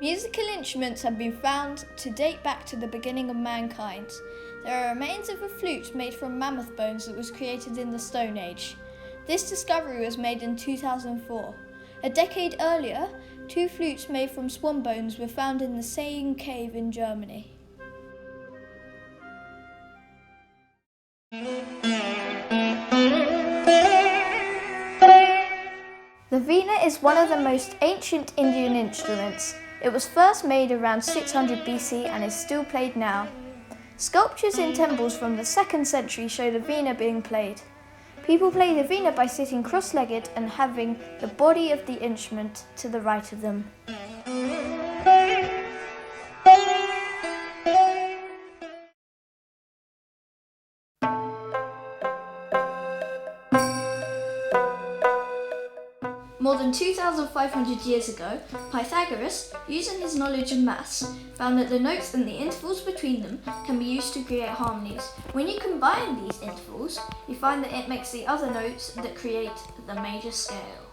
Musical instruments have been found to date back to the beginning of mankind. There are remains of a flute made from mammoth bones that was created in the Stone Age. This discovery was made in 2004. A decade earlier, 2 flutes made from swan bones were found in the same cave in Germany. The veena is one of the most ancient Indian instruments. It was first made around 600 BC and is still played now. Sculptures in temples from the 2nd century show the veena being played. People play the veena by sitting cross-legged and having the body of the instrument to the right of them. More than 2,500 years ago, Pythagoras, using his knowledge of maths, found that the notes and the intervals between them can be used to create harmonies. When you combine these intervals, you find that it makes the other notes that create the major scale.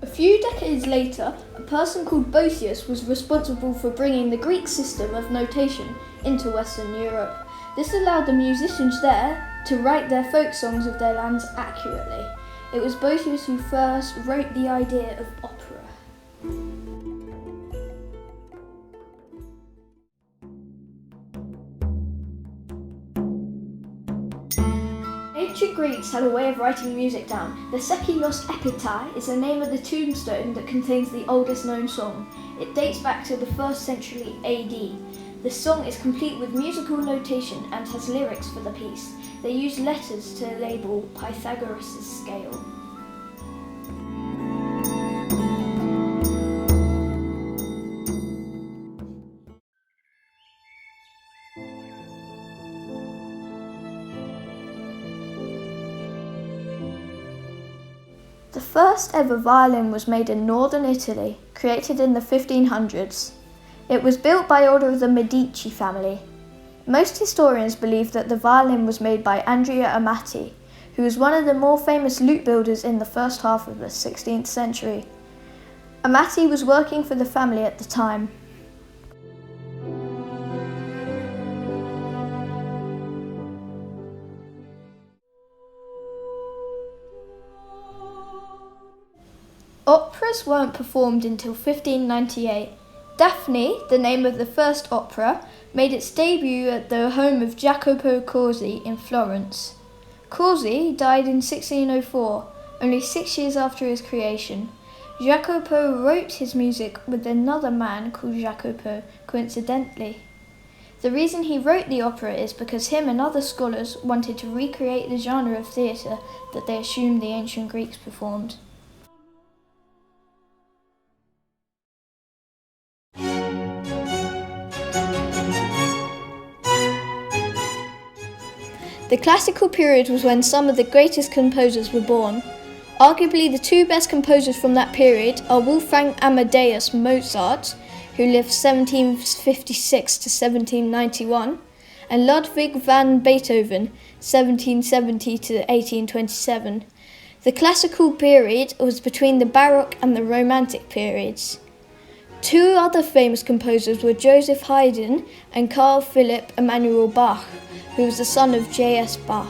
A few decades later, a person called Boethius was responsible for bringing the Greek system of notation into Western Europe. This allowed the musicians there to write their folk songs of their lands accurately. It was Boethius who first wrote the idea of opera. Ancient Greeks had a way of writing music down. The SEKILOS EPITAPH is the name of the tombstone that contains the oldest known song. It dates back to the 1st century AD. The song is complete with musical notation and has lyrics for the piece. They use letters to label Pythagoras' scale. The first ever violin was made in northern Italy, created in the 1500s. It was built by order of the Medici family. Most historians believe that the violin was made by Andrea Amati, who was one of the more famous lute builders in the first half of the 16th century. Amati was working for the family at the time. Operas weren't performed until 1598. DAFNE, the name of the first opera, made its debut at the home of Jacopo in Florence. Corsi died in 1604, only 6 years after his creation. Jacopo wrote his music with another man called Jacopo, coincidentally. The reason he wrote the opera is because him and other scholars wanted to recreate the genre of theatre that they assumed the ancient Greeks performed. The classical period was when some of the greatest composers were born. Arguably the 2 best composers from that period are Wolfgang Amadeus Mozart, who lived 1756 to 1791, and Ludwig van Beethoven, 1770 to 1827. The classical period was between the Baroque and the Romantic periods. 2 other famous composers were Joseph Haydn and Carl Philipp Emanuel Bach, who was the son of J.S. Bach.